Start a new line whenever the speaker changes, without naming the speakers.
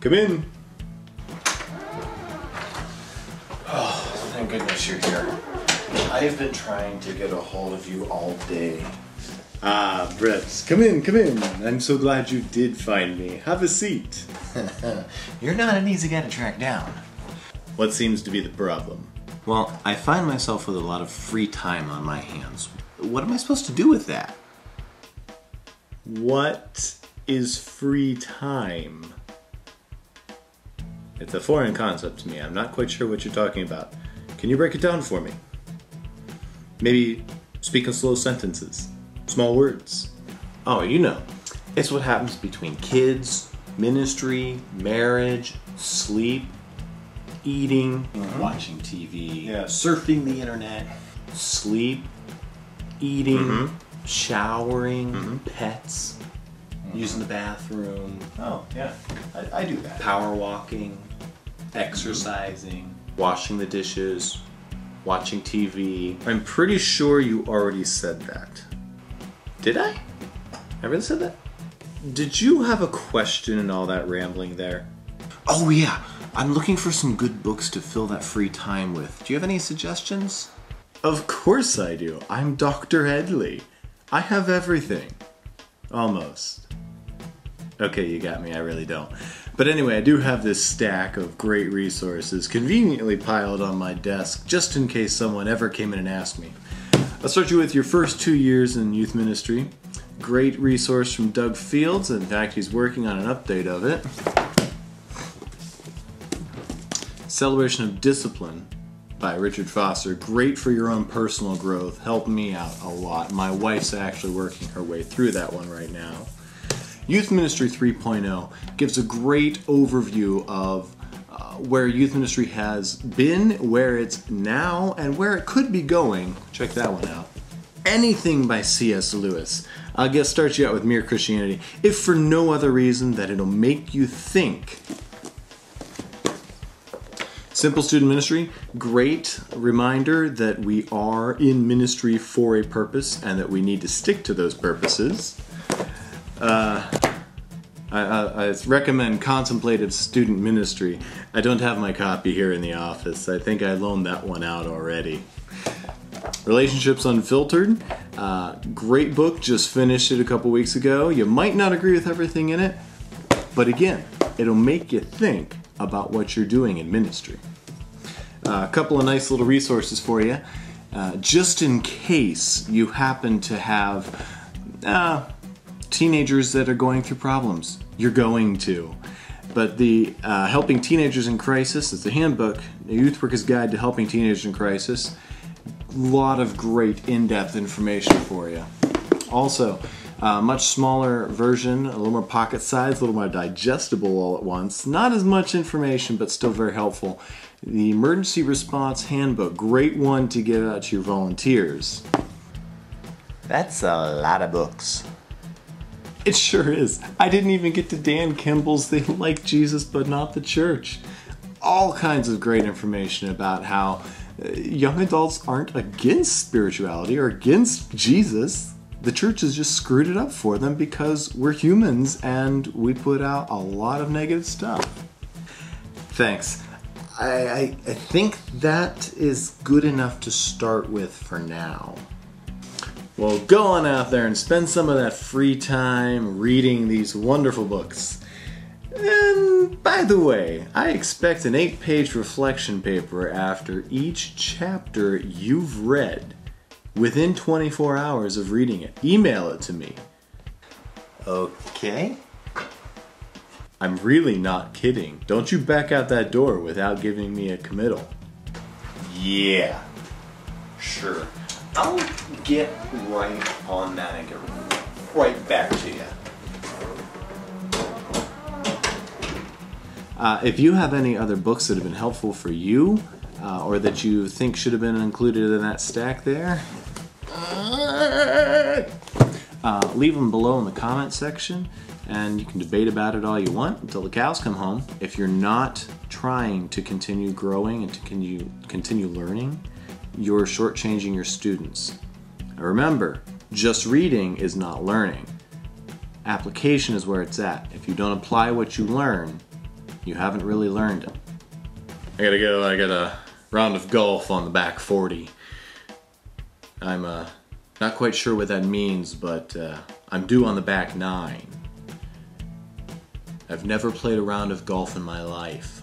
Come in.
Oh, thank goodness you're here. I've been trying to get a hold of you all day.
Ah, Brett, come in, come in. I'm so glad you did find me. Have a seat.
You're not an easy guy to track down.
What seems to be the problem?
Well, I find myself with a lot of free time on my hands. What am I supposed to do with that?
What is free time? It's a foreign concept to me. I'm not quite sure what you're talking about. Can you break it down for me? Maybe speak in slow sentences, small words.
Oh, you know, it's what happens between kids, ministry, marriage, sleep, eating, watching TV, surfing the internet, sleep, eating, showering, pets, using the bathroom.
Oh, yeah, I do that.
Power walking, exercising, washing the dishes, watching TV.
I'm pretty sure you already said that.
Did I? I really said that?
Did you have a question in all that rambling there?
Oh yeah, I'm looking for some good books to fill that free time with. Do you have any suggestions?
Of course I do. I'm Dr. Headley. I have everything. Almost. Okay, you got me. I really don't. But anyway, I do have this stack of great resources conveniently piled on my desk just in case someone ever came in and asked me. I'll start you with your first 2 years in youth ministry. Great resource from Doug Fields. In fact, he's working on an update of it. Celebration of Discipline by Richard Foster. Great for your own personal growth. Helped me out a lot. My wife's actually working her way through that one right now. Youth Ministry 3.0 gives a great overview of where youth ministry has been, where it's now, and where it could be going. Check that one out. Anything by C.S. Lewis. I'll just start you out with Mere Christianity, if for no other reason that it'll make you think. Simple Student Ministry, great reminder that we are in ministry for a purpose and that we need to stick to those purposes. I recommend Contemplative Student Ministry. I don't have my copy here in the office. I think I loaned that one out already. Relationships Unfiltered. Great book, just finished it a couple weeks ago. You might not agree with everything in it, but again, it'll make you think about what you're doing in ministry. A couple of nice little resources for you. Just in case you happen to have teenagers that are going through problems. You're going to. But the Helping Teenagers in Crisis is the handbook, the Youth Worker's Guide to Helping Teenagers in Crisis. A lot of great in-depth information for you. Also, much smaller version, a little more pocket size, a little more digestible all at once. Not as much information, but still very helpful. The Emergency Response Handbook, great one to give out to your volunteers.
That's a lot of books.
It sure is. I didn't even get to Dan Kimball's They Like Jesus But Not the Church. All kinds of great information about how young adults aren't against spirituality or against Jesus. The church has just screwed it up for them because we're humans and we put out a lot of negative stuff. Thanks. I think that is good enough to start with for now. Well, go on out there and spend some of that free time reading these wonderful books. And by the way, I expect an 8-page reflection paper after each chapter you've read within 24 hours of reading it. Email it to me.
Okay.
I'm really not kidding. Don't you back out that door without giving me a committal.
Yeah. Sure. I'll get right on that and get right back to you.
If you have any other books that have been helpful for you, or that you think should have been included in that stack there, leave them below in the comment section, and you can debate about it all you want until the cows come home. If you're not trying to continue growing and to continue learning, you're shortchanging your students. Remember, just reading is not learning. Application is where it's at. If you don't apply what you learn, you haven't really learned it. I gotta go, I got a round of golf on the back 40. I'm not quite sure what that means, but I'm due on the back 9. I've never played a round of golf in my life.